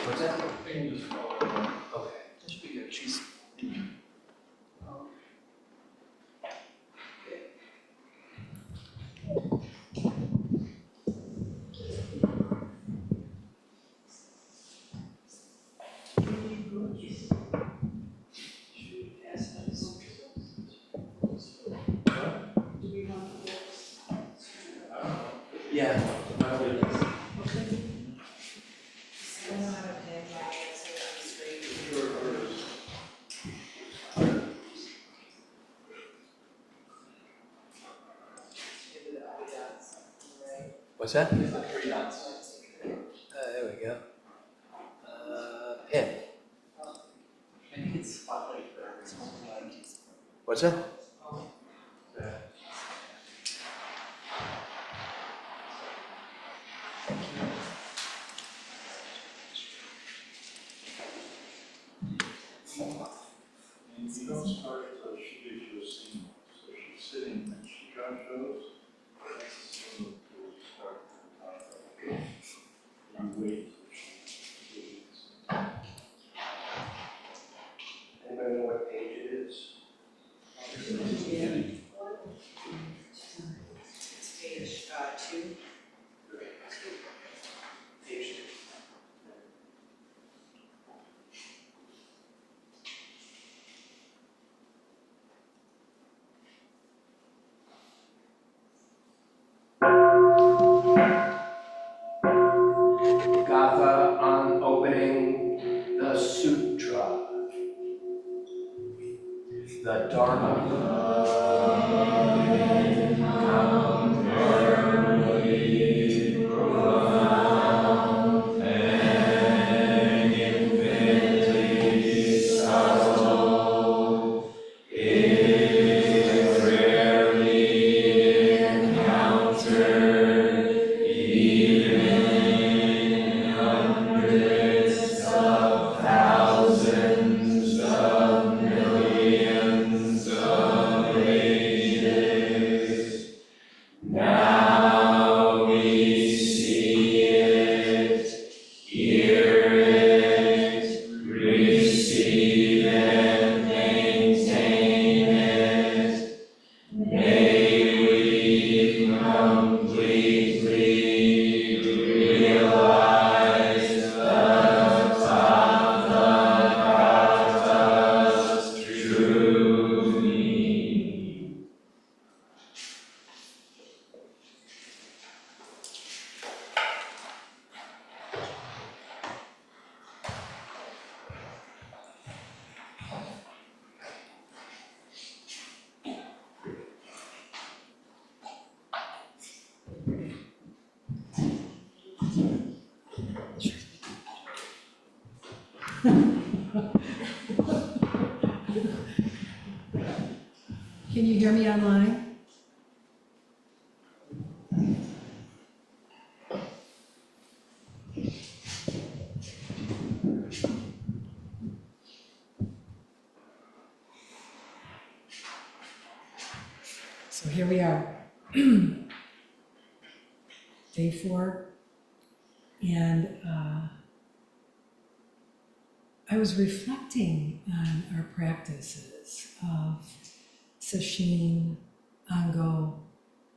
What's that? Okay, that should be good. She's. Yeah. What's that? Three dots. There we go. Pin. What's that? And you don't start until she gives you a signal. So she's sitting and she shows. That's the signal to start the time. You wait till she gives you the signal. Anybody know what page it is? It's page 2. Page 2. Gatha on opening the sutra, the Dharma. Can you hear me online? So here we are, day 4, and I was reflecting on our practices of Sesshin, Ango.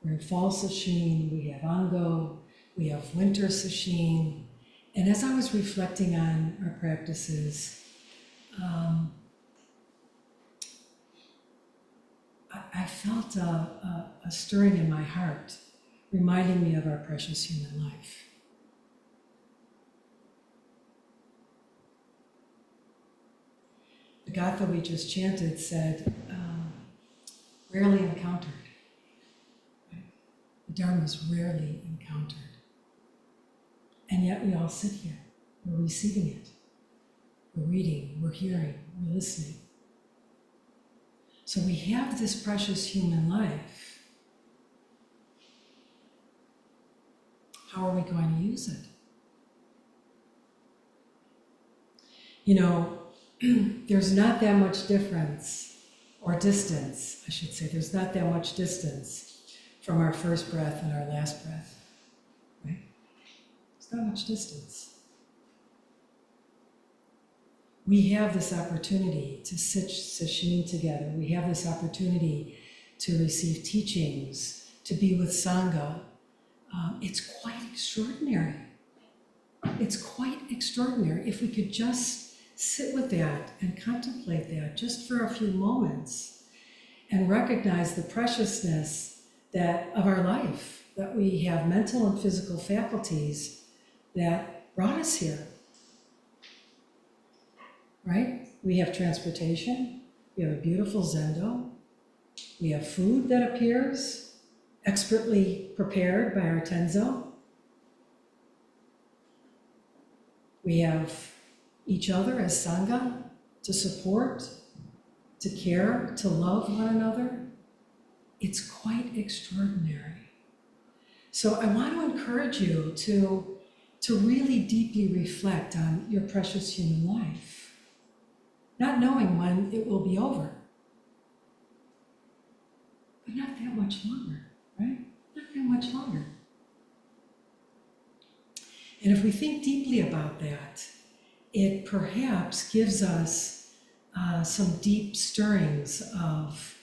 We're in fall Sesshin, we have Ango, we have winter Sesshin. And as I was reflecting on our practices, I felt a stirring in my heart, reminding me of our precious human life. The Gatha we just chanted said, rarely encountered. Right? The Dharma is rarely encountered. And yet we all sit here, we're receiving it. We're reading, we're hearing, we're listening. So we have this precious human life. How are we going to use it? You know, there's not that much difference, or distance, I should say, there's not that much distance from our first breath and our last breath, right? There's not much distance. We have this opportunity to sit Sesshin together. We have this opportunity to receive teachings, to be with Sangha. It's quite extraordinary. It's quite extraordinary. If we could just sit with that and contemplate that just for a few moments and recognize the preciousness of our life, that we have mental and physical faculties that brought us here. Right? We have transportation, we have a beautiful zendo, we have food that appears, expertly prepared by our tenzo. We have each other as Sangha to support, to care, to love one another. It's quite extraordinary. So I want to encourage you to really deeply reflect on your precious human life. Not knowing when it will be over. But not that much longer, right? Not that much longer. And if we think deeply about that, it perhaps gives us some deep stirrings of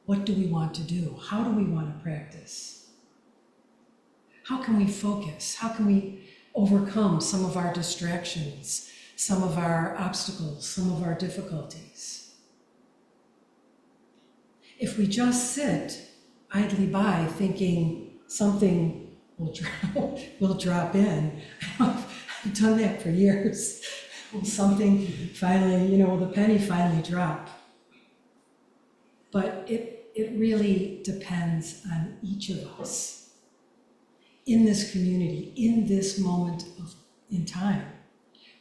what do we want to do? How do we want to practice? How can we focus? How can we overcome some of our distractions, some of our obstacles, some of our difficulties? If we just sit idly by thinking something will drop in, I've done that for years. Will something finally, will the penny finally drop? But it really depends on each of us in this community, in this moment in time.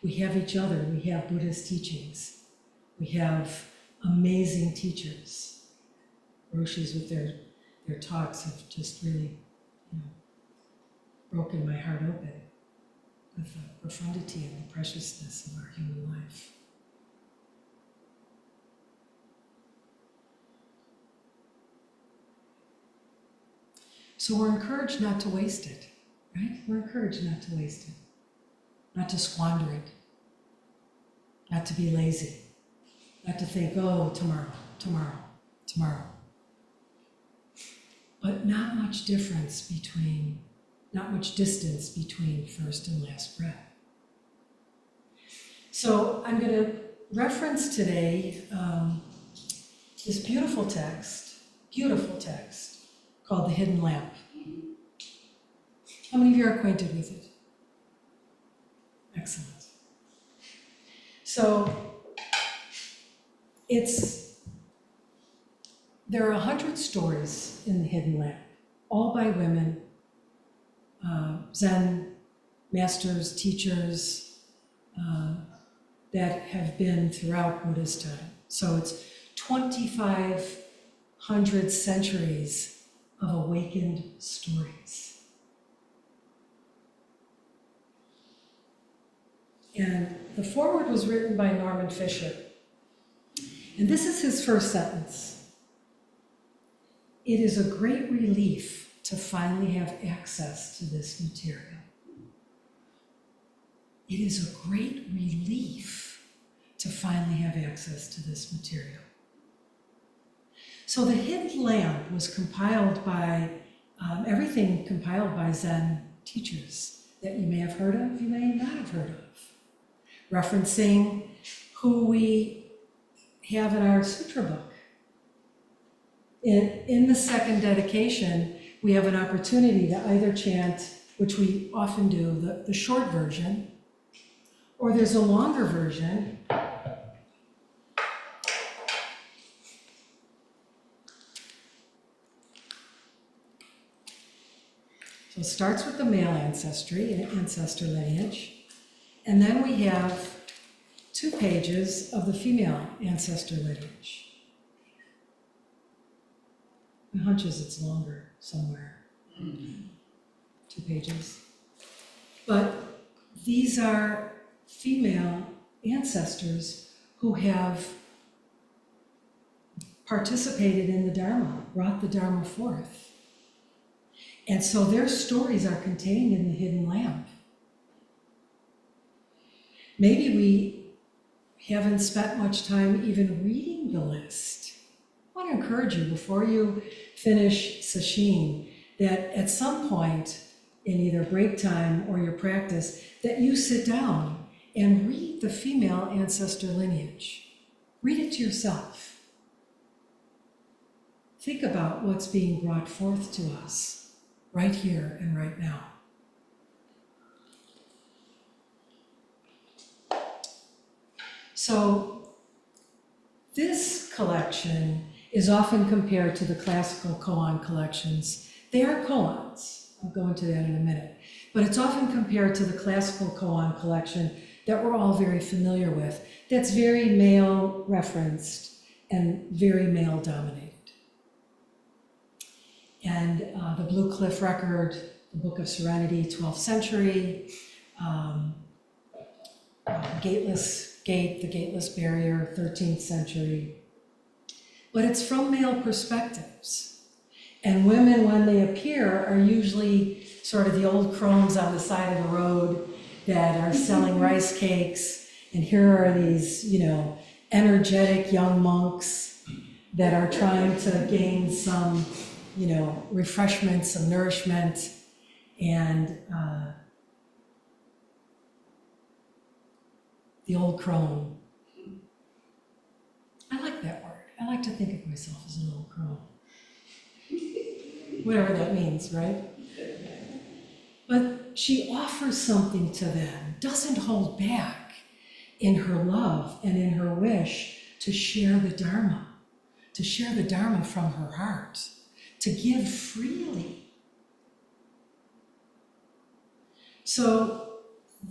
We have each other, we have Buddhist teachings, we have amazing teachers. Roshis with their talks have just really, broken my heart open with the profundity and the preciousness of our human life. So we're encouraged not to waste it, right? We're encouraged not to waste it, not to squander it, not to be lazy, not to think, oh, tomorrow. But not much distance between first and last breath. So I'm going to reference today this beautiful text called The Hidden Lamp. How many of you are acquainted with it? Excellent. So there are 100 stories in The Hidden Lamp, all by women, Zen masters, teachers, that have been throughout Buddhist time. So it's 2,500 centuries of awakened stories. And the foreword was written by Norman Fisher. And this is his first sentence. It is a great relief to finally have access to this material. It is a great relief to finally have access to this material. So The Hidden Lamp was compiled by, everything compiled by Zen teachers that you may have heard of, you may not have heard of, referencing who we have in our sutra book. In the second dedication, we have an opportunity to either chant, which we often do, the short version, or there's a longer version. So it starts with the male ancestor lineage, and then we have 2 pages of the female ancestor lineage. My hunch is it's longer somewhere. 2 pages. But these are female ancestors who have participated in the Dharma, brought the Dharma forth. And so their stories are contained in the hidden lamp. Maybe we haven't spent much time even reading the list. I want to encourage you before you finish Sesshin that at some point in either break time or your practice that you sit down and read the female ancestor lineage. Read it to yourself. Think about what's being brought forth to us right here and right now. So this collection is often compared to the classical koan collections. They are koans. I'll go into that in a minute. But it's often compared to the classical koan collection that we're all very familiar with. That's very male referenced and very male dominated. And the Blue Cliff Record, the Book of Serenity, 12th century, the Gateless Barrier, 13th century. But it's from male perspectives. And women, when they appear, are usually sort of the old crones on the side of the road that are selling rice cakes. And here are these, energetic young monks that are trying to gain some, refreshment, some nourishment. And the old crone. I like that word. I like to think of myself as an old crone. Whatever that means, right? But she offers something to them, doesn't hold back in her love and in her wish to share the Dharma from her heart, to give freely. So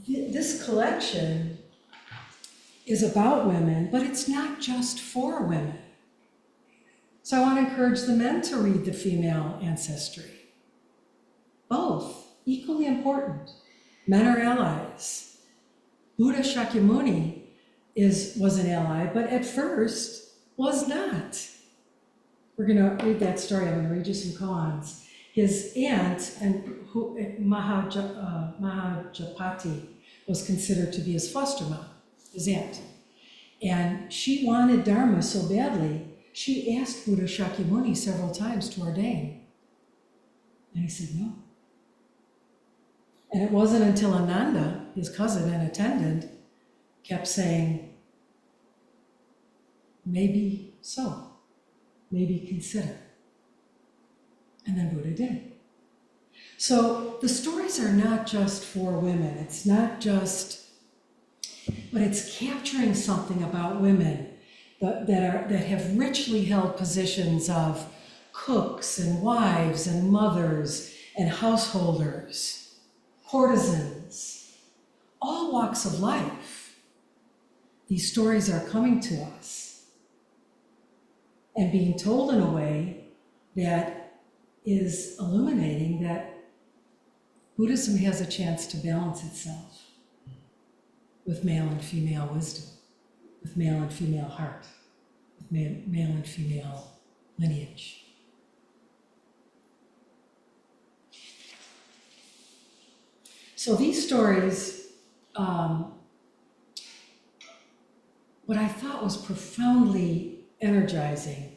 this collection is about women, but it's not just for women. So I want to encourage the men to read the female ancestry. Both, equally important. Men are allies. Buddha Shakyamuni was an ally, but at first was not. We're going to read that story. I'm going to read you some koans. His aunt, Mahajapati, was considered to be his foster mom, his aunt. And she wanted Dharma so badly, she asked Buddha Shakyamuni several times to ordain. And he said no. And it wasn't until Ananda, his cousin and attendant, kept saying, maybe so, maybe consider. And then Buddha did. So the stories are not just for women. It's not just, but it's capturing something about women that have richly held positions of cooks and wives and mothers and householders, courtesans, all walks of life. These stories are coming to us and being told in a way that is illuminating that Buddhism has a chance to balance itself with male and female wisdom, with male and female heart, with male and female lineage. So these stories, what I thought was profoundly energizing,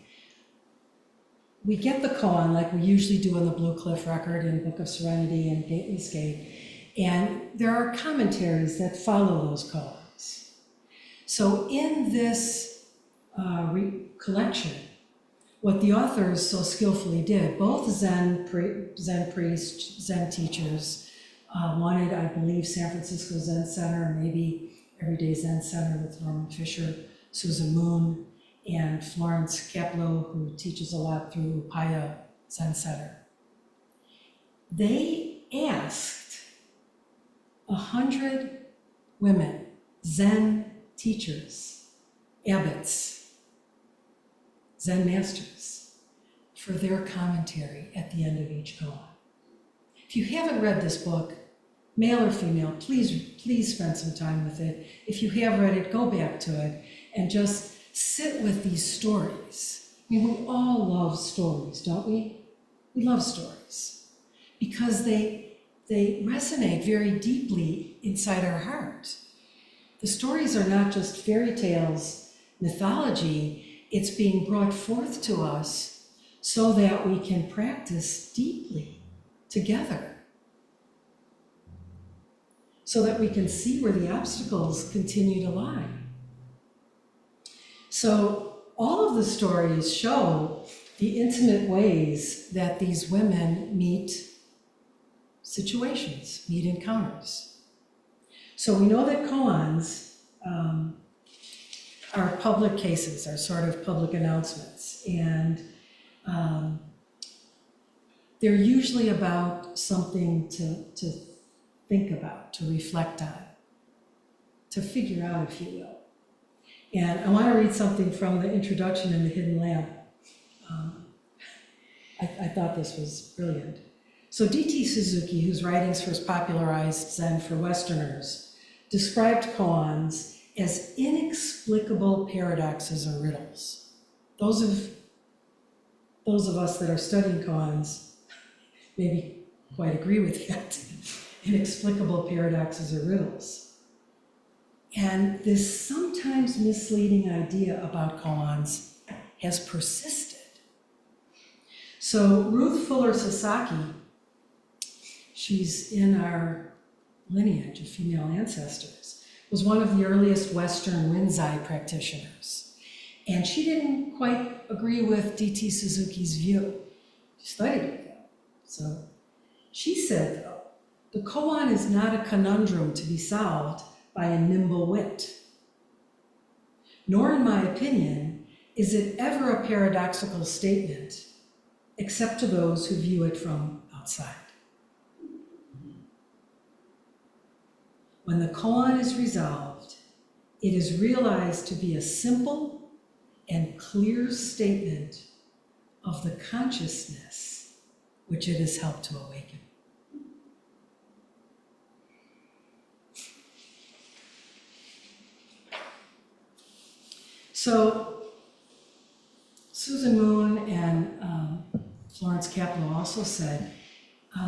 we get the koan like we usually do in the Blue Cliff Record and Book of Serenity and Gateless Gate, and there are commentaries that follow those koans. So in this collection, what the authors so skillfully did, both Zen priests, Zen teachers, wanted, I believe, San Francisco Zen Center, maybe Everyday Zen Center with Norman Fisher, Susan Moon, and Florence Kaplow, who teaches a lot through Upaya Zen Center. They asked 100 women, Zen teachers, abbots, Zen masters, for their commentary at the end of each koan. If you haven't read this book, male or female, please spend some time with it. If you have read it, go back to it and just sit with these stories. I mean, we all love stories, don't we? We love stories because they resonate very deeply inside our heart. The stories are not just fairy tales, mythology, it's being brought forth to us so that we can practice deeply together. So that we can see where the obstacles continue to lie. So all of the stories show the intimate ways that these women meet situations, meet encounters. So we know that koans are public cases, are sort of public announcements, and they're usually about something to think about, to reflect on, to figure out, if you will. And I want to read something from the introduction in The Hidden Lamp. I thought this was brilliant. So D.T. Suzuki, whose writings first popularized Zen for Westerners, described koans as inexplicable paradoxes or riddles. Those of us that are studying koans maybe quite agree with that. Inexplicable paradoxes or riddles. And this sometimes misleading idea about koans has persisted. So Ruth Fuller Sasaki, she's in our lineage of female ancestors, was one of the earliest Western Rinzai practitioners. And she didn't quite agree with D.T. Suzuki's view. She studied it though. So she said, though, the koan is not a conundrum to be solved by a nimble wit. Nor, in my opinion, is it ever a paradoxical statement, except to those who view it from outside. When the koan is resolved, it is realized to be a simple and clear statement of the consciousness which it has helped to awaken. So Susan Moon and Florence Capello also said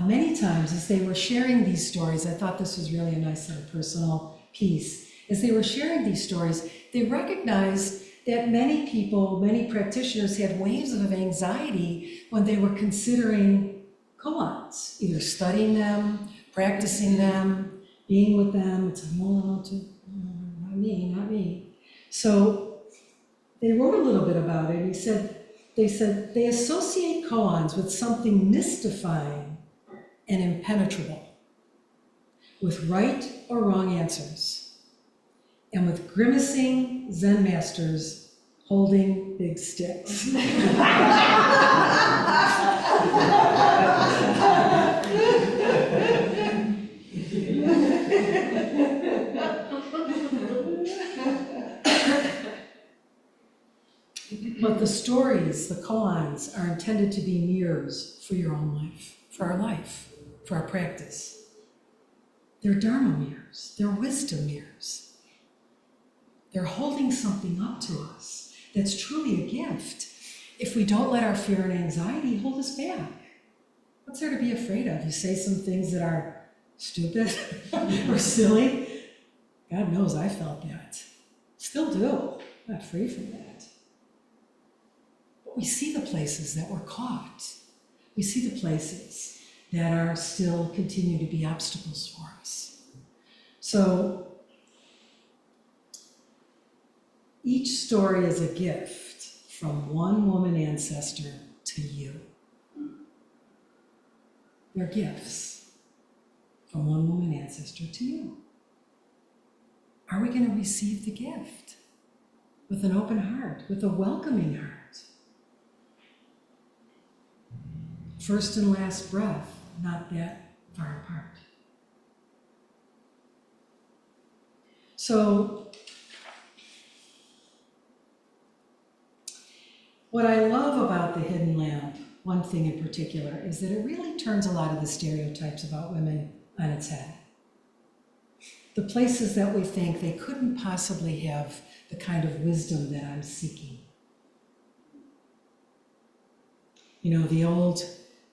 many times as they were sharing these stories, I thought this was really a nice little personal piece. As they were sharing these stories, they recognized that many people, many practitioners had waves of anxiety when they were considering koans, either studying them, practicing them, being with them. It's like, no, not me, not me. So they wrote a little bit about it. They said they associate koans with something mystifying and impenetrable, with right or wrong answers, and with grimacing Zen masters holding big sticks. But the stories, the koans, are intended to be mirrors for your own life, for our practice. They're Dharma mirrors, they're wisdom mirrors. They're holding something up to us that's truly a gift if we don't let our fear and anxiety hold us back. What's there to be afraid of? You say some things that are stupid or silly. God knows I felt that. Still do. I'm not free from that. We see the places that we're caught. We see the places that are still continue to be obstacles for us. So each story is a gift from one woman ancestor to you. They're gifts from one woman ancestor to you. Are we going to receive the gift with an open heart, with a welcoming heart? First and last breath, not that far apart. So, what I love about The Hidden Lamp, one thing in particular, is that it really turns a lot of the stereotypes about women on its head. the places that we think they couldn't possibly have the kind of wisdom that I'm seeking. You know, the old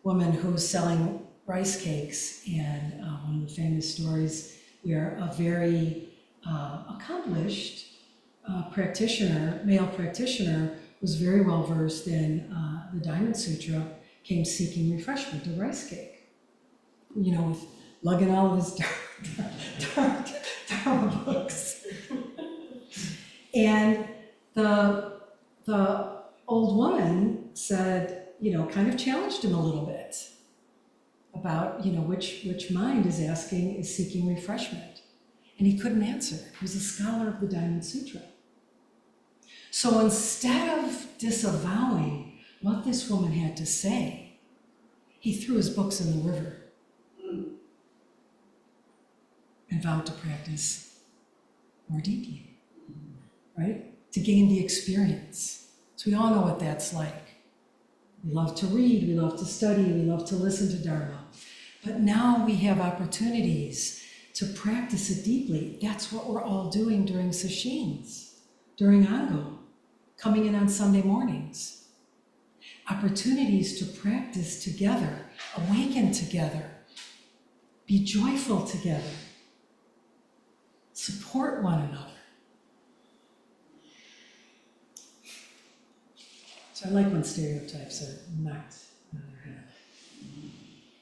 woman who's selling rice cakes, and one of the famous stories where a very accomplished practitioner, male practitioner, was very well versed in the Diamond Sutra, came seeking refreshment, a rice cake. You know, with lugging all of his Dharma books. And the old woman said, you know, kind of challenged him a little bit about, you know, which mind is seeking refreshment. And he couldn't answer. He was a scholar of the Diamond Sutra. So instead of disavowing what this woman had to say, he threw his books in the river and vowed to practice more deeply, right? To gain the experience. So we all know what that's like. We love to read, we love to study, we love to listen to Dharma. But now we have opportunities to practice it deeply. That's what we're all doing during Sesshins, during Ango, coming in on Sunday mornings. Opportunities to practice together, awaken together, be joyful together, support one another. So I like when stereotypes are knocked on their head.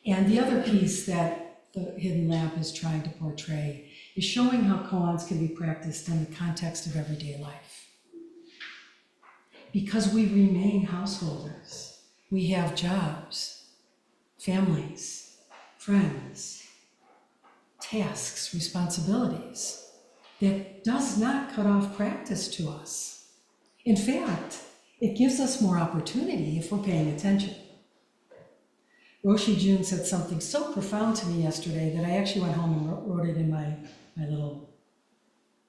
And the other piece that the Hidden Lamp is trying to portray is showing how koans can be practiced in the context of everyday life. Because we remain householders, we have jobs, families, friends, tasks, responsibilities. That does not cut off practice to us. In fact, it gives us more opportunity if we're paying attention. Roshi Jun said something so profound to me yesterday that I actually went home and wrote it in my little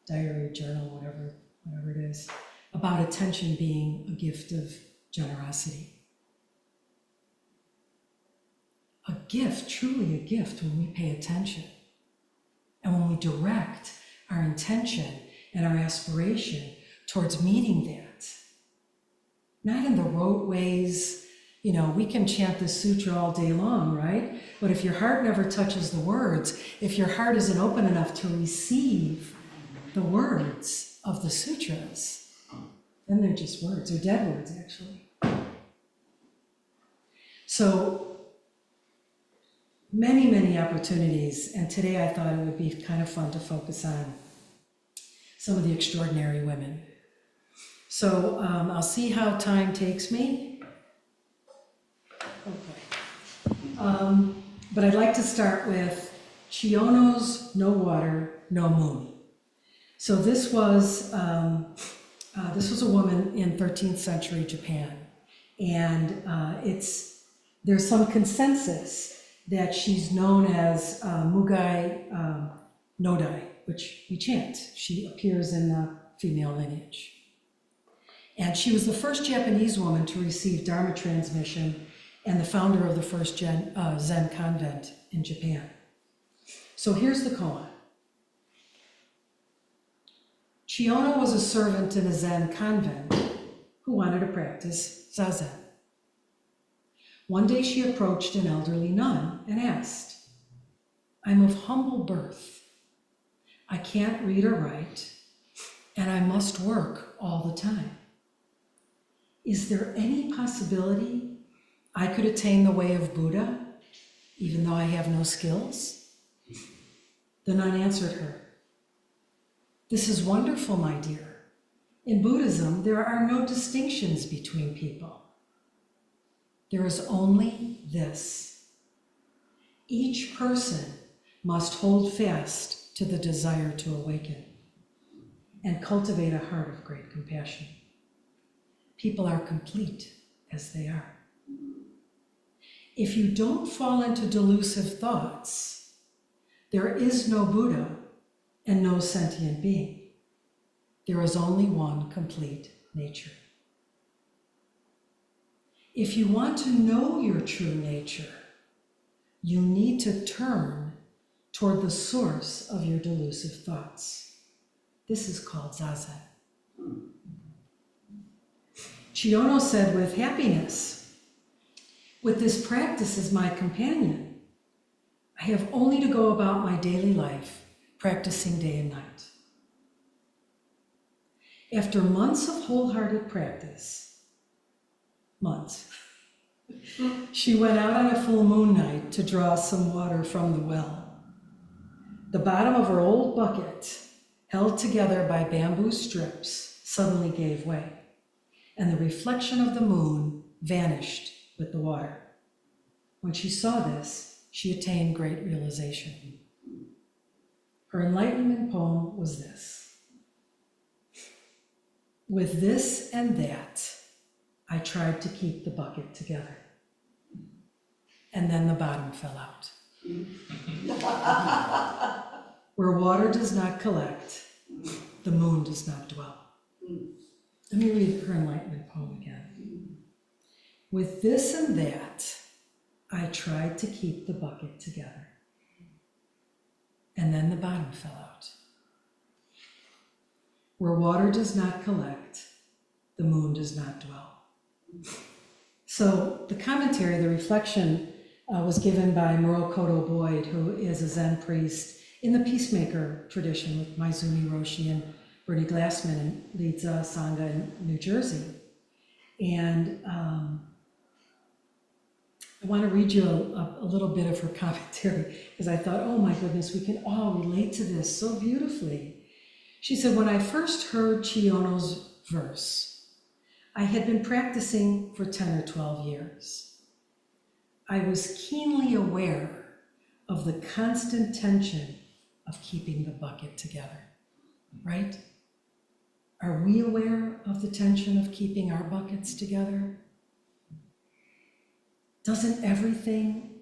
diary, journal, whatever it is, about attention being a gift of generosity. A gift, truly a gift, when we pay attention. And when we direct our intention and our aspiration towards meeting that. Not in the rote ways, you know, we can chant this sutra all day long, right? But if your heart never touches the words, if your heart isn't open enough to receive the words of the sutras, then they're just words, or dead words, actually. So, many, many opportunities, and today I thought it would be kind of fun to focus on some of the extraordinary women. So I'll see how time takes me. Okay. But I'd like to start with Chiyono's No Water, No Moon. So this was a woman in 13th century Japan, and there's some consensus that she's known as Mugai Nodai, which we chant. She appears in the female lineage. And she was the first Japanese woman to receive Dharma transmission and the founder of the first Zen convent in Japan. So here's the koan. Chiyono was a servant in a Zen convent who wanted to practice Zazen. One day she approached an elderly nun and asked, "I'm of humble birth. I can't read or write, and I must work all the time. Is there any possibility I could attain the way of Buddha, even though I have no skills?" The nun answered her, "This is wonderful, my dear. In Buddhism, there are no distinctions between people. There is only this. Each person must hold fast to the desire to awaken and cultivate a heart of great compassion. People are complete as they are. If you don't fall into delusive thoughts, there is no Buddha and no sentient being. There is only one complete nature. If you want to know your true nature, you need to turn toward the source of your delusive thoughts. This is called zazen. Chiyono said with happiness, with this practice as my companion, I have only to go about my daily life practicing day and night. After months of wholehearted practice, she went out on a full moon night to draw some water from the well. The bottom of her old bucket, held together by bamboo strips, suddenly gave way, and the reflection of the moon vanished with the water. When she saw this, she attained great realization. Her enlightenment poem was this: with this and that, I tried to keep the bucket together, and then the bottom fell out. Where water does not collect, the moon does not dwell. Let me read her enlightenment poem again. With this and that, I tried to keep the bucket together, and then the bottom fell out. Where water does not collect, the moon does not dwell. So the commentary, the reflection, was given by Murokoto Boyd, who is a Zen priest in the peacemaker tradition with Maizumi Roshi and Bernie Glassman, and leads a Sangha in New Jersey. And I want to read you a little bit of her commentary, because I thought, oh my goodness, we can all relate to this so beautifully. She said, when I first heard Chiyono's verse, I had been practicing for 10 or 12 years. I was keenly aware of the constant tension of keeping the bucket together, right? Are we aware of the tension of keeping our buckets together? Doesn't everything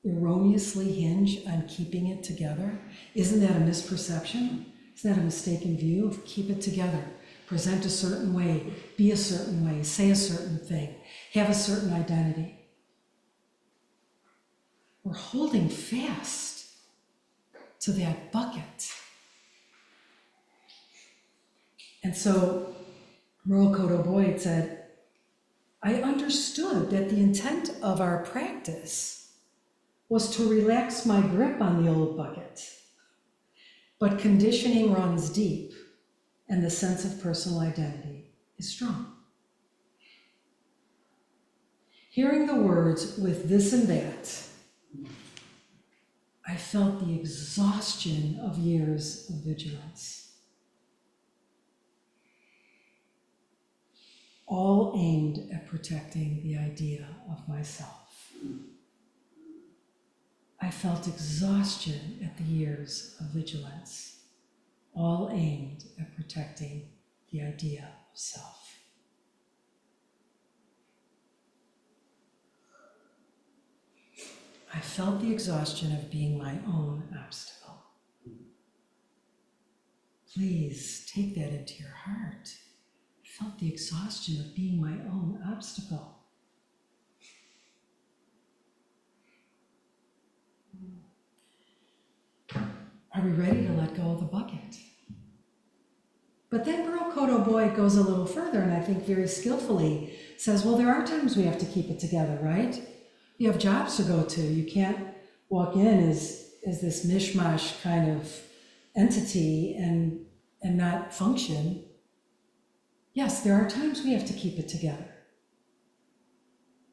erroneously hinge on keeping it together? Isn't that a misperception? Isn't that a mistaken view of keep it together? Present a certain way, be a certain way, say a certain thing, have a certain identity. We're holding fast to that bucket. And so Murokoto Boyd said, I understood that the intent of our practice was to relax my grip on the old bucket, but conditioning runs deep and the sense of personal identity is strong. Hearing the words with this and that, I felt the exhaustion of years of vigilance, all aimed at protecting the idea of myself. I felt exhaustion at the years of vigilance, all aimed at protecting the idea of self. I felt the exhaustion of being my own obstacle. Please take that into your heart. I felt the exhaustion of being my own obstacle. Are we ready to let go of the bucket? But then Murokoto Boyd goes a little further, and I think very skillfully says, well, there are times we have to keep it together, right? You have jobs to go to. You can't walk in as this mishmash kind of entity and not function. Yes, there are times we have to keep it together.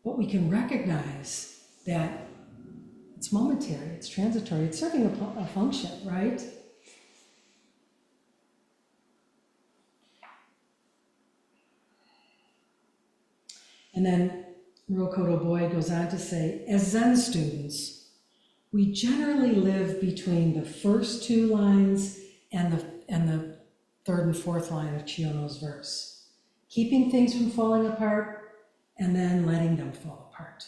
But we can recognize that it's momentary, it's transitory, it's serving a function, right? And then Murokoto Boyd goes on to say, as Zen students, we generally live between the first two lines and the third and fourth line of Chiyono's verse, keeping things from falling apart and then letting them fall apart.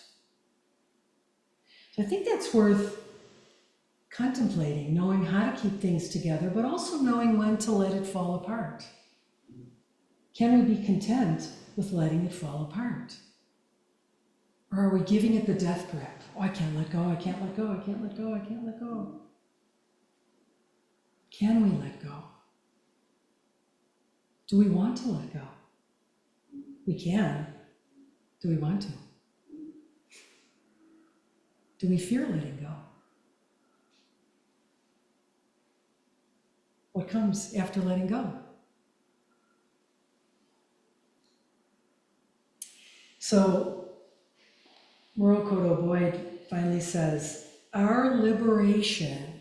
So I think that's worth contemplating, knowing how to keep things together, but also knowing when to let it fall apart. Can we be content with letting it fall apart? Or are we giving it the death grip? Oh, I can't let go, I can't let go, I can't let go, I can't let go. Can we let go? Do we want to let go? We can. Do we want to? Do we fear letting go? What comes after letting go? So, Morokoto Boyd finally says, our liberation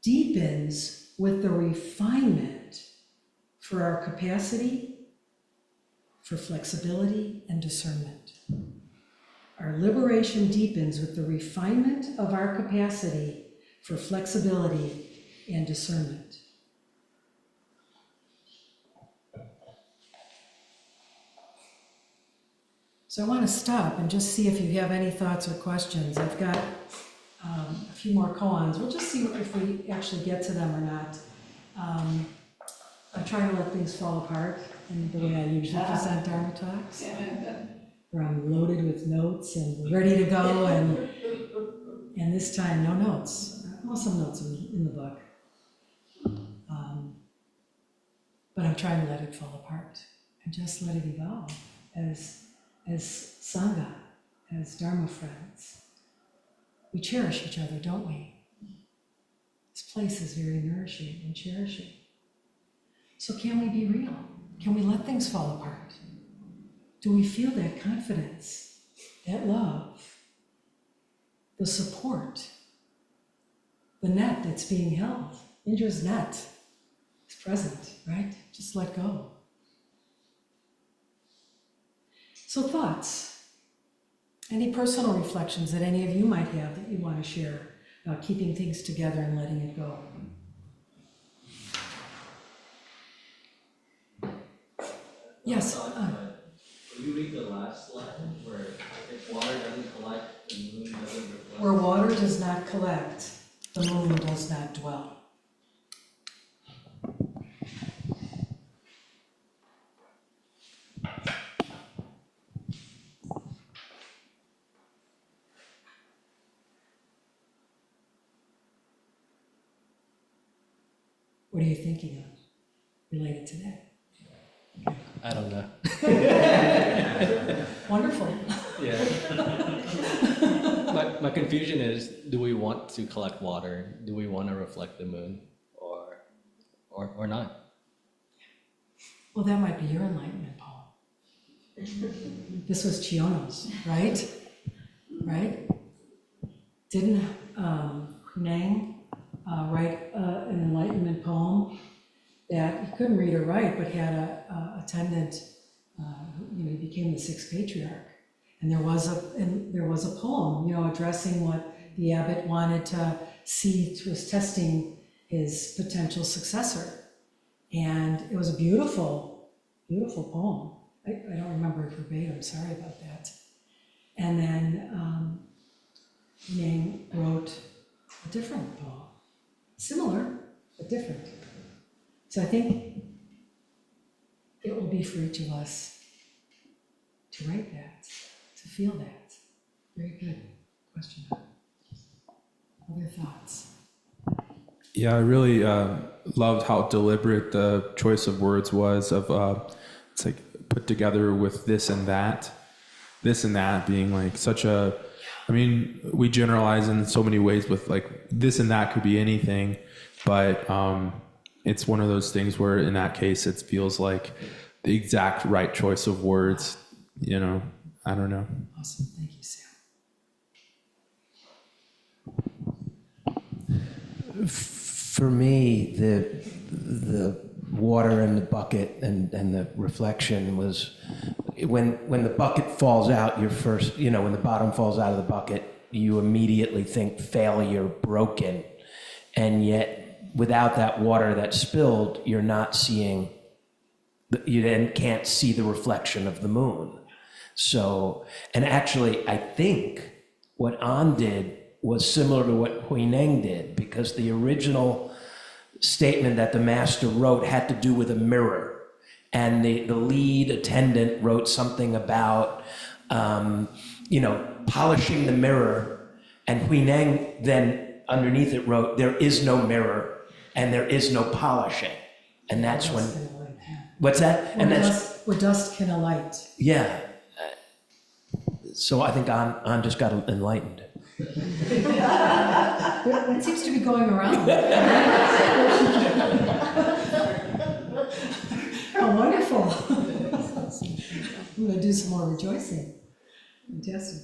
deepens with the refinement for our capacity for flexibility and discernment. Our liberation deepens with the refinement of our capacity for flexibility and discernment. So I want to stop and just see if you have any thoughts or questions. I've got a few more koans. We'll just see if we actually get to them or not. I'm trying to let things fall apart in the way I usually present Dharma talks, where I'm loaded with notes and ready to go, and this time no notes. Well, some notes in the book. But I'm trying to let it fall apart and just let it evolve as Sangha, as Dharma friends. We cherish each other, don't we? This place is very nourishing and cherishing. So can we be real? Can we let things fall apart? Do we feel that confidence, that love, the support, the net that's being held? Indra's net is present, right? Just let go. So thoughts, any personal reflections that any of you might have that you want to share about keeping things together and letting it go? Yes. Will you read the last line where if water doesn't collect, the moon doesn't reflect? Where water does not collect, the moon does not dwell. What are you thinking of related to that? I don't know. Wonderful. Yeah. My confusion is, do we want to collect water? Do we want to reflect the moon? Or not? Well, that might be your enlightenment poem. This was Chiyono's, right? Right? Didn't Huineng write an enlightenment poem that he couldn't read or write, but had a attendant, he became the sixth patriarch. And there was a poem, addressing what the abbot wanted to see, was testing his potential successor. And it was a beautiful, beautiful poem. I don't remember it verbatim, sorry about that. And then Yang wrote a different poem, similar, but different. So I think it will be for each of us to write that, to feel that. Very good question. Other thoughts? Yeah, I really loved how deliberate the choice of words was of, it's like put together with this and that being like such a, we generalize in so many ways with like this and that could be anything, but it's one of those things where in that case, it feels like the exact right choice of words, I don't know. Awesome, thank you, Sam. For me, the water in the bucket and the reflection was when the bucket falls out, when the bottom falls out of the bucket, you immediately think failure, broken, and yet without that water that spilled, you're not seeing, you then can't see the reflection of the moon. So, and actually, I think what An did was similar to what Huineng did, because the original statement that the master wrote had to do with a mirror. And the lead attendant wrote something about, polishing the mirror. And Huineng then underneath it wrote, there is no mirror. and there is no polishing. And that's when, Dust can alight, yeah. what's that? And that's, Where dust can alight. yeah. So I think An just got enlightened. That seems to be going around. Oh, wonderful. I'm going to do some more rejoicing. Fantastic.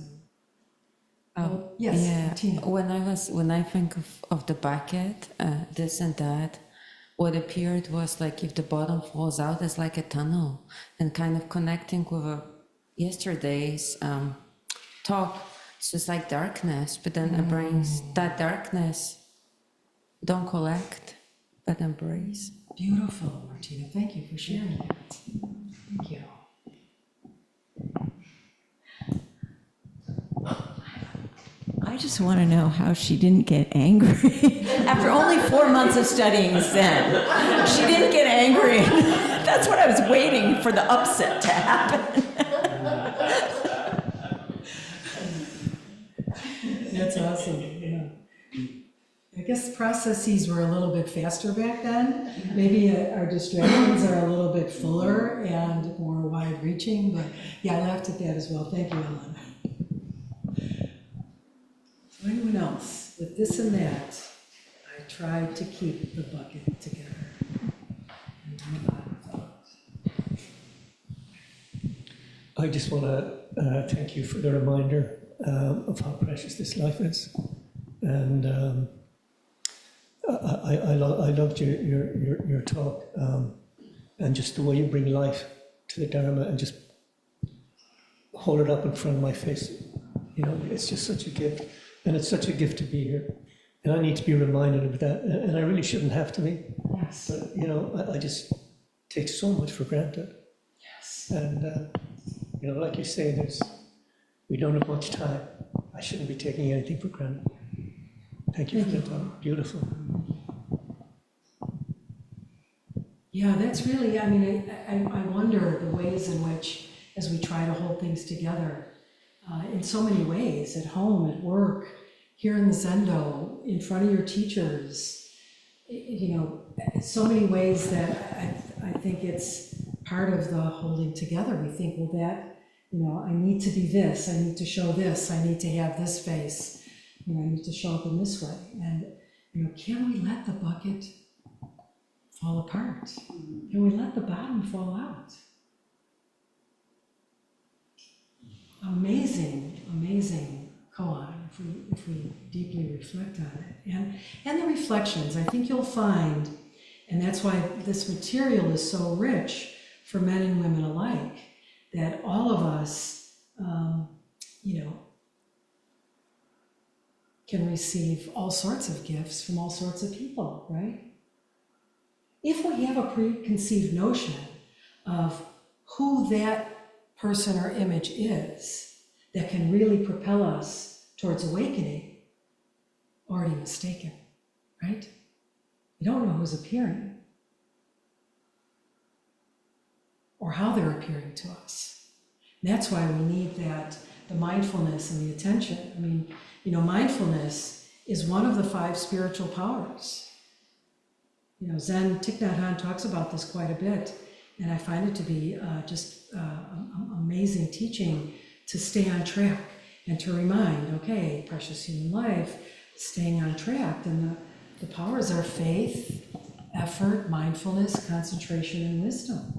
Oh, Yes, yeah. Tina. When I think of the bucket, this and that, what appeared was like if the bottom falls out, it's like a tunnel, and kind of connecting with yesterday's talk. It's just like darkness, but then embrace that darkness. Don't collect, but embrace. Beautiful, Martina. Thank you for sharing that. Thank you. I just want to know how she didn't get angry. After only 4 months of studying Zen, she didn't get angry. That's what I was waiting for, the upset to happen. That's awesome. Yeah. I guess processes were a little bit faster back then. Maybe our distractions are a little bit fuller and more wide-reaching, but yeah, I laughed at that as well. Thank you, Ellen. So anyone else? With this and that, I tried to keep the bucket together. And do the bottom float. I just want to thank you for the reminder of how precious this life is, and I loved your talk, and just the way you bring life to the Dharma and just hold it up in front of my face. You know, it's just such a gift, and it's such a gift to be here, and I need to be reminded of that, and I really shouldn't have to be. Yes. But you know, I just take so much for granted. Yes. And, you know, like you say, we don't have much time. I shouldn't be taking anything for granted. Thank you for that talk. Beautiful. Yeah, that's really, I mean, I wonder the ways in which, as we try to hold things together, in so many ways, at home, at work, here in the Zendo, in front of your teachers, you know, so many ways that I think it's part of the holding together. We think, well, that, you know, I need to be this, I need to show this, I need to have this face, you know, I need to show up in this way. And, you know, can we let the bucket fall apart? Can we let the bottom fall out? Amazing, amazing koan, if we deeply reflect on it. And the reflections, I think you'll find, and that's why this material is so rich for men and women alike, that all of us, you know, can receive all sorts of gifts from all sorts of people, right? If we have a preconceived notion of who that person or image is that can really propel us towards awakening, already mistaken, right? We don't know who's appearing or how they're appearing to us. And that's why we need that, the mindfulness and the attention. I mean, you know, mindfulness is one of the 5 spiritual powers. You know, Zen Thich Nhat Hanh talks about this quite a bit, and I find it to be just amazing teaching to stay on track and to remind, okay, precious human life, staying on track. And the powers are faith, effort, mindfulness, concentration, and wisdom.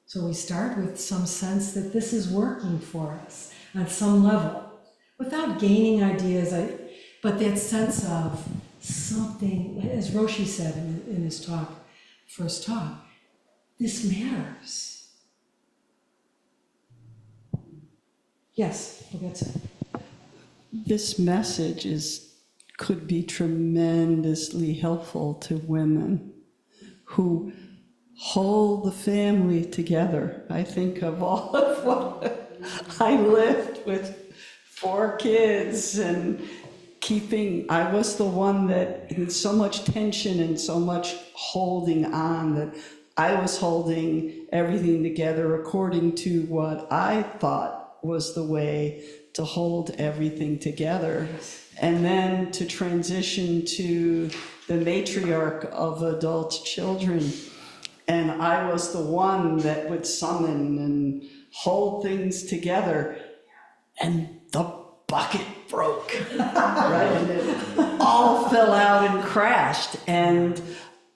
So we start with some sense that this is working for us on some level, without gaining ideas, but that sense of something, as Roshi said in his talk, first talk, this matters. Yes, Bejcek. This message could be tremendously helpful to women who hold the family together. I think of all of what I lived with 4 kids and I was the one that in so much tension and so much holding on that I was holding everything together according to what I thought was the way to hold everything together, and then to transition to the matriarch of adult children. And I was the one that would summon and hold things together, and the bucket broke, right? And it all fell out and crashed. And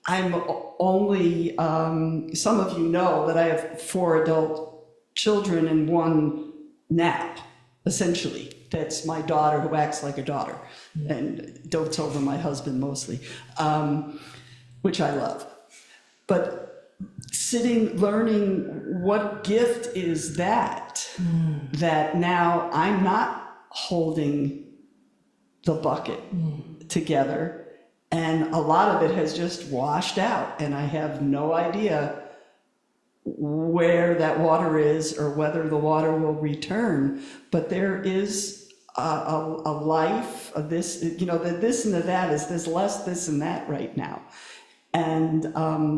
I'm only, some of you know that I have 4 adult children and 1 nap, essentially. That's my daughter who acts like a daughter, and dotes over my husband mostly, which I love. But sitting, learning what gift is that, that now I'm not holding the bucket together, and a lot of it has just washed out, and I have no idea where that water is or whether the water will return. But there is a life of this, the this and the that is there's less this and that right now. And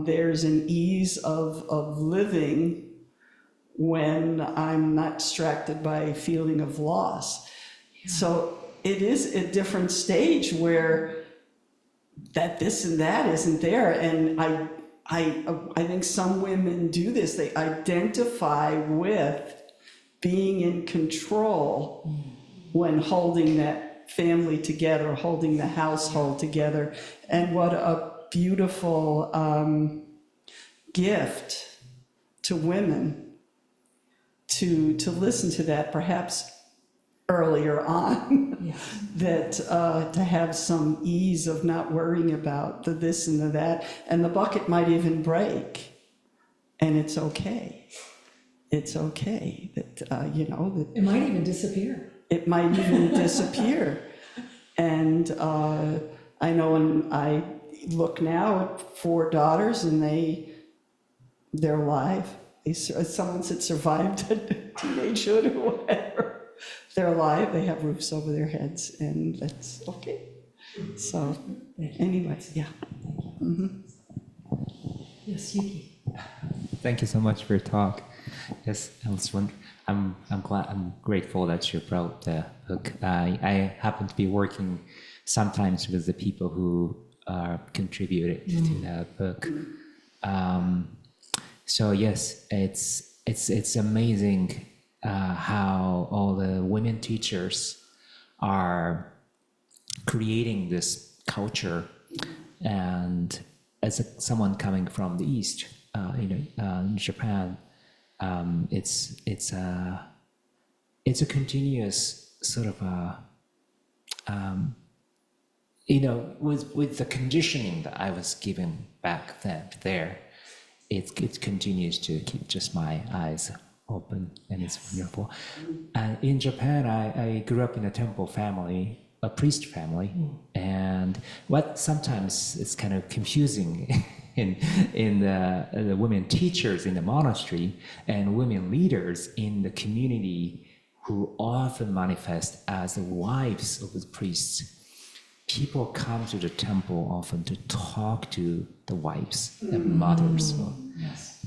there's an ease of living when I'm not distracted by a feeling of loss. Yeah. So it is a different stage where that this and that isn't there. And I think some women do this. They identify with being in control when holding that family together, holding the household together. And what a beautiful gift to women to listen to that, perhaps earlier on, that to have some ease of not worrying about the this and the that, and the bucket might even break, and it's okay. It's okay that that it might even disappear. It might even disappear, and I know when I look now at 4 daughters, and they're alive. Someone said survived teenagehood or whatever. They're alive, they have roofs over their heads, and that's okay. So, anyway, yeah. Mm-hmm. Yes, Yuki. Thank you so much for your talk. Yes, I was wondering, I'm grateful that you brought the book. I happen to be working sometimes with the people who contributed to the book. So yes, it's amazing how all the women teachers are creating this culture. And as someone coming from the East, in Japan, it's a continuous sort of with the conditioning that I was given back then there, it continues to keep just my eyes open, and it's wonderful. And in Japan, I grew up in a temple family, a priest family, and what sometimes it's kind of confusing in the women teachers in the monastery and women leaders in the community who often manifest as the wives of the priests. People come to the temple often to talk to the wives and mothers. Yes.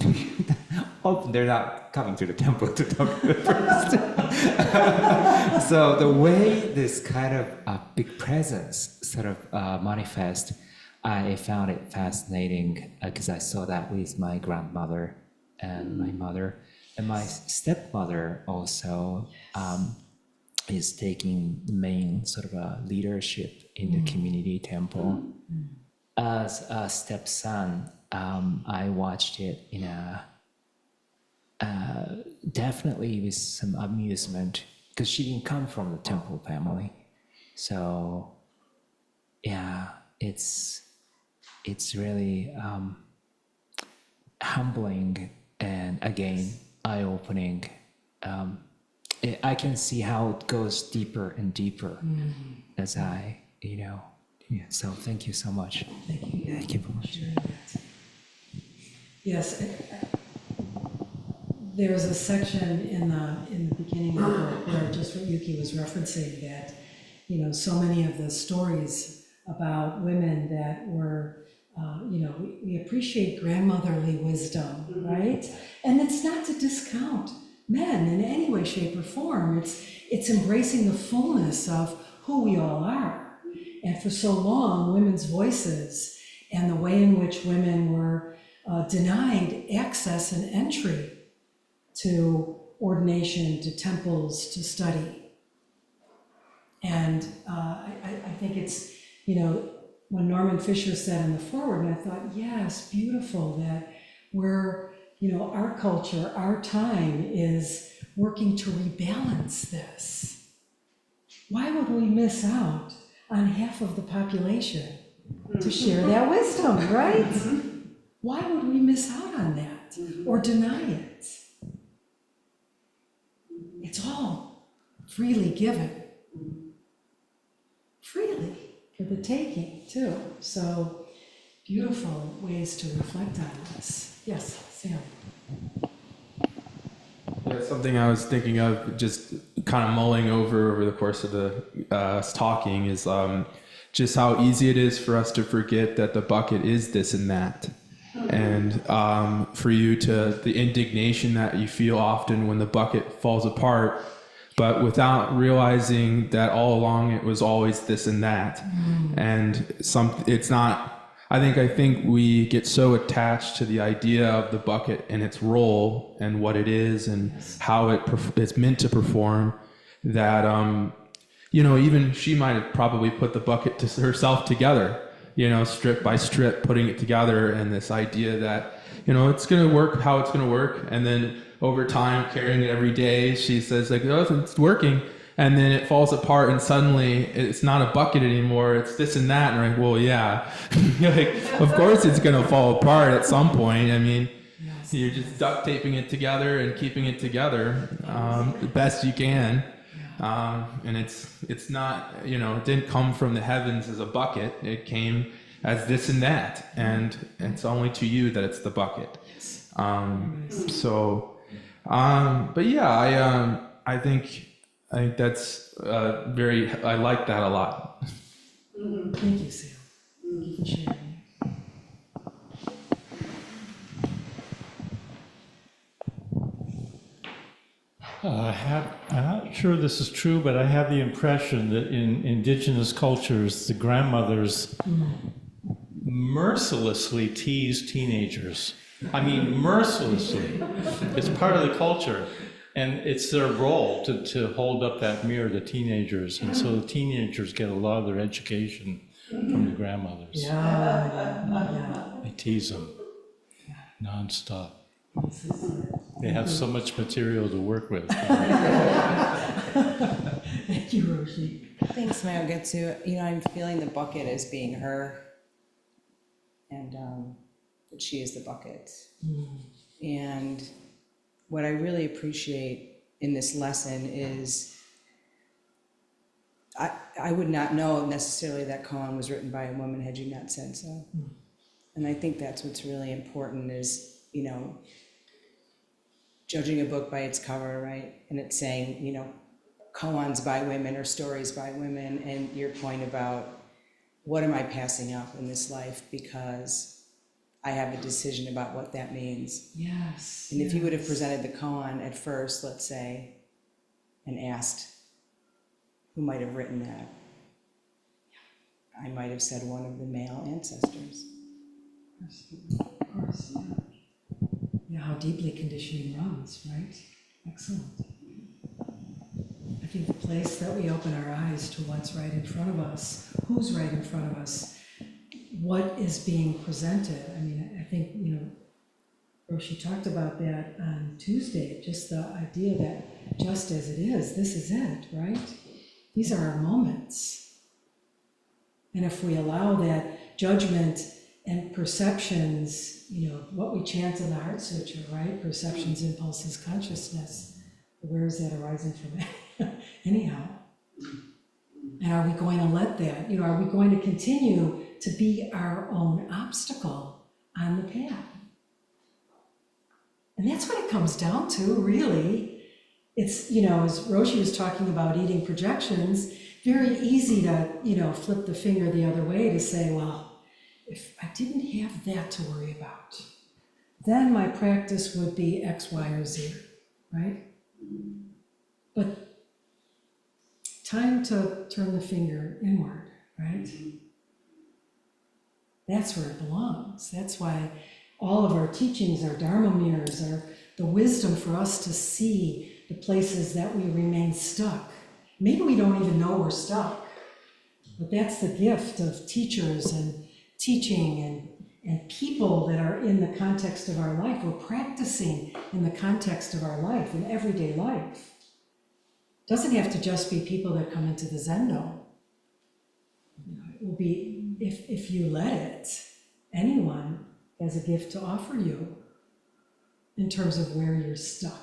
Often they're not coming to the temple to talk to the priest. So the way this kind of big presence sort of manifests, I found it fascinating because I saw that with my grandmother and my mother. And my stepmother also is taking the main sort of leadership in the community temple. As a stepson, I watched it in definitely with some amusement, because she didn't come from the temple family. So yeah, it's really humbling and again eye-opening. I can see how it goes deeper and deeper as I, Yeah, so thank you so much. Thank you. Thank you very much. Yes, there's a section in the beginning of the book where just what Yuki was referencing, that so many of the stories about women that were we appreciate grandmotherly wisdom, right? And it's not to discount men in any way, shape, or form. It's embracing the fullness of who we all are. And for so long, women's voices and the way in which women were denied access and entry to ordination, to temples, to study. And I think it's, when Norman Fisher said in the foreword, and I thought, yes, beautiful, that we're, our culture, our time is working to rebalance this. Why would we miss out on half of the population to share that wisdom, right? Why would we miss out on that or deny it? It's all freely given. Freely for the taking, too. So beautiful ways to reflect on this. Yes, Sam. Yeah, something I was thinking of, just kind of mulling over the course of the us talking, is just how easy it is for us to forget that the bucket is this and that. And for you to, the indignation that you feel often when the bucket falls apart, but without realizing that all along it was always this and that. And it's not, I think we get so attached to the idea of the bucket and its role and what it is and how it's meant to perform, that, even she might have probably put the bucket to herself together, strip by strip, putting it together, and this idea that, it's going to work how it's going to work. And then over time, carrying it every day, she says, like, oh, it's working. And then it falls apart, and suddenly it's not a bucket anymore. It's this and that. And you're like, well, yeah. Like, of course it's going to fall apart at some point. I mean, you're just duct taping it together and keeping it together the best you can. And it's not, it didn't come from the heavens as a bucket. It came as this and that. And it's only to you that it's the bucket. But yeah, I think that's I like that a lot. Thank you, Sam. Thank you for sharing. I'm not sure this is true, but I have the impression that in indigenous cultures, the grandmothers mercilessly tease teenagers. I mean, mercilessly. It's part of the culture. And it's their role to hold up that mirror to teenagers. And so the teenagers get a lot of their education from the grandmothers. Yeah. They tease them nonstop. They have so much material to work with. Thank you, Roshi. Thanks, Myogetsu. I'm feeling the bucket as being her, and that she is the bucket. And what I really appreciate in this lesson is I would not know necessarily that koan was written by a woman had you not said so. And I think that's what's really important is, judging a book by its cover, right? And it's saying, koans by women or stories by women, and your point about what am I passing up in this life because I have a decision about what that means. Yes. And if you would have presented the koan at first, let's say, and asked who might have written that, I might have said one of the male ancestors. Of course, yeah. Yeah, how deeply conditioning runs, right? Excellent. I think the place that we open our eyes to what's right in front of us, who's right in front of us, what is being presented. I mean, I think, Roshi talked about that on Tuesday, just the idea that just as it is, this is it, right? These are our moments. And if we allow that judgment and perceptions, what we chant in the Heart Sutra, right? Perceptions, impulses, consciousness. Where is that arising from? Anyhow. And are we going to let that, are we going to continue to be our own obstacle on the path? And that's what it comes down to, really. It's, as Roshi was talking about eating projections, very easy to, flip the finger the other way to say, well, if I didn't have that to worry about, then my practice would be X, Y, or Z, right? But time to turn the finger inward, right? That's where it belongs. That's why all of our teachings, our Dharma mirrors, are the wisdom for us to see the places that we remain stuck. Maybe we don't even know we're stuck, but that's the gift of teachers and teaching and people that are in the context of our life. We're practicing in the context of our life, in everyday life. It doesn't have to just be people that come into the Zendo. It will be, if you let it, anyone has a gift to offer you in terms of where you're stuck.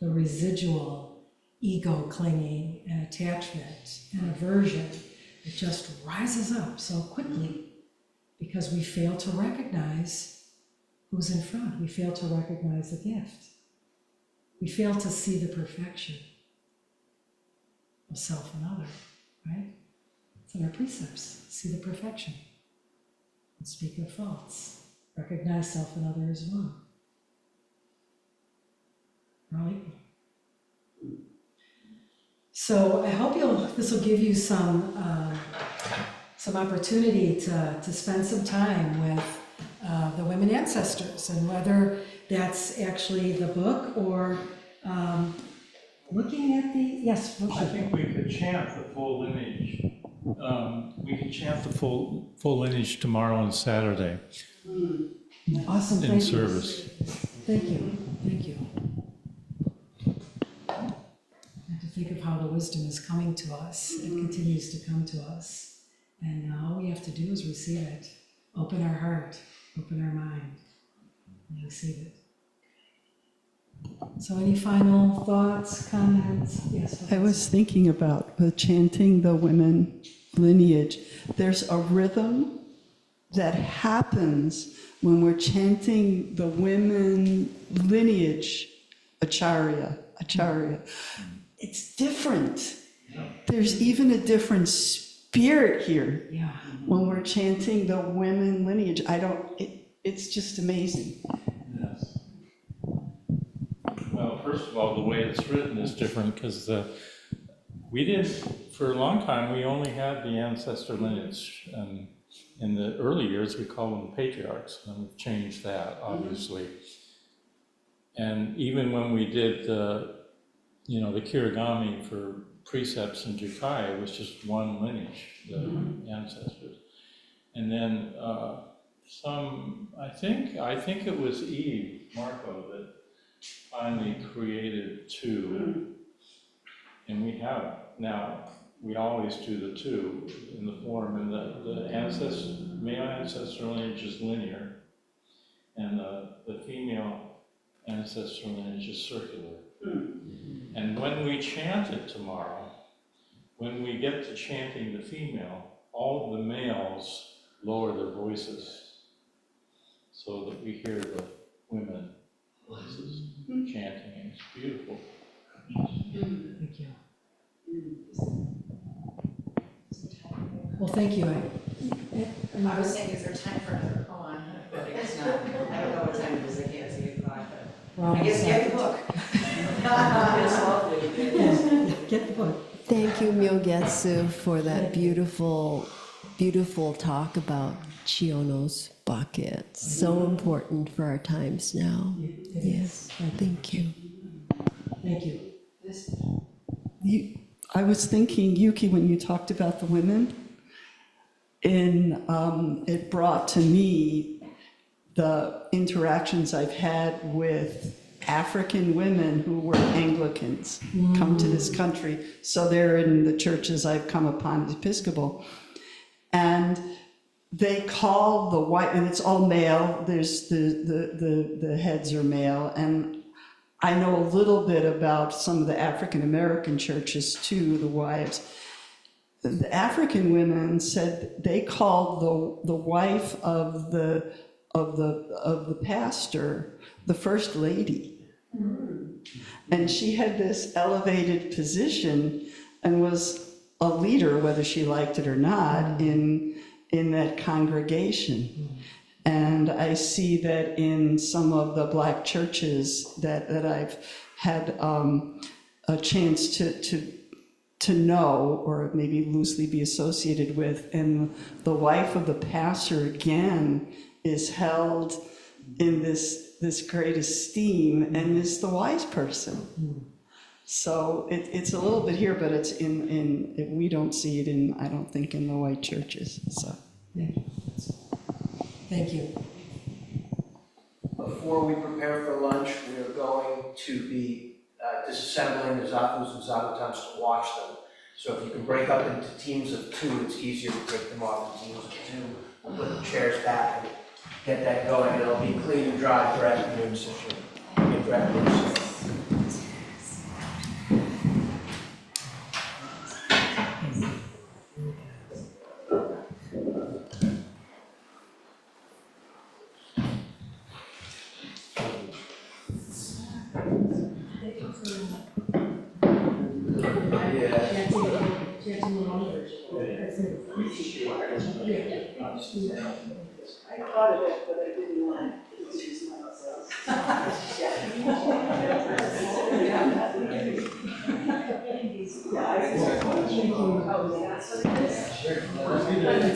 The residual ego clinging and attachment and aversion, it just rises up so quickly because we fail to recognize who's in front. We fail to recognize the gift. We fail to see the perfection of self and other, right? It's in our precepts. See the perfection and speak of faults. Recognize self and other as one. We're all equal. So I hope this will give you some opportunity to spend some time with the women ancestors, and whether that's actually the book or looking at the, yes. I think we could chant the full lineage. We could chant the full lineage tomorrow and Saturday. Awesome, in thank service. you. Thank you, thank you. And to think of how the wisdom is coming to us, it continues to come to us. And all we have to do is receive it. Open our heart, open our mind, and receive it. So any final thoughts, comments? Yes. I was thinking about the chanting the women lineage. There's a rhythm that happens when we're chanting the women lineage, acharya. It's different. There's even a different spirit here. Yeah. When we're chanting the women lineage. It's just amazing. Yes. Well, first of all, the way it's written is different because we did, for a long time, we only had the ancestor lineage. In the early years, we called them patriarchs, and we've changed that, obviously. And even when we did the kirigami for precepts in Jukai, it was just one lineage, the ancestors. And then I think it was Eve, Marco, that finally created two. And we have now, we always do the two in the form, and the male ancestor lineage is linear, and the female ancestor lineage is circular. And when we chant it tomorrow, when we get to chanting the female, all of the males lower their voices so that we hear the women voices chanting, and it's beautiful. Thank you. Well, thank you. I was saying, is there time for another koan? But it's not. I don't know what time it is. I can't see the clock, but I guess get the book. It's lovely. Get the book. Thank you, Myogetsu, for that beautiful, beautiful talk about Chiyono's bucket. So important for our times now. Yes, thank you. Thank you. I was thinking, Yuki, when you talked about the women, it brought to me the interactions I've had with African women who were Anglicans, come to this country. So they're in the churches I've come upon as Episcopal. And they call the white, and it's all male, there's the heads are male, and I know a little bit about some of the African American churches too, the wives. The African women said they called the wife of the pastor the first lady. And she had this elevated position and was a leader, whether she liked it or not, in that congregation. And I see that in some of the Black churches that I've had a chance to know, or maybe loosely be associated with, and the wife of the pastor again is held in this great esteem and is the wise person. So it's a little bit here, but it's we don't see it in, I don't think, in the white churches, so. Thank you. Before we prepare for lunch, we are going to be disassembling the zakus and zabutons to wash them. So if you can break up into teams of 2, it's easier to take them off in teams of 2. We'll put the chairs back and get that going, and it'll be clean and dry for afternoon session. For afternoon session. I thought of it, but I didn't want to choose myself.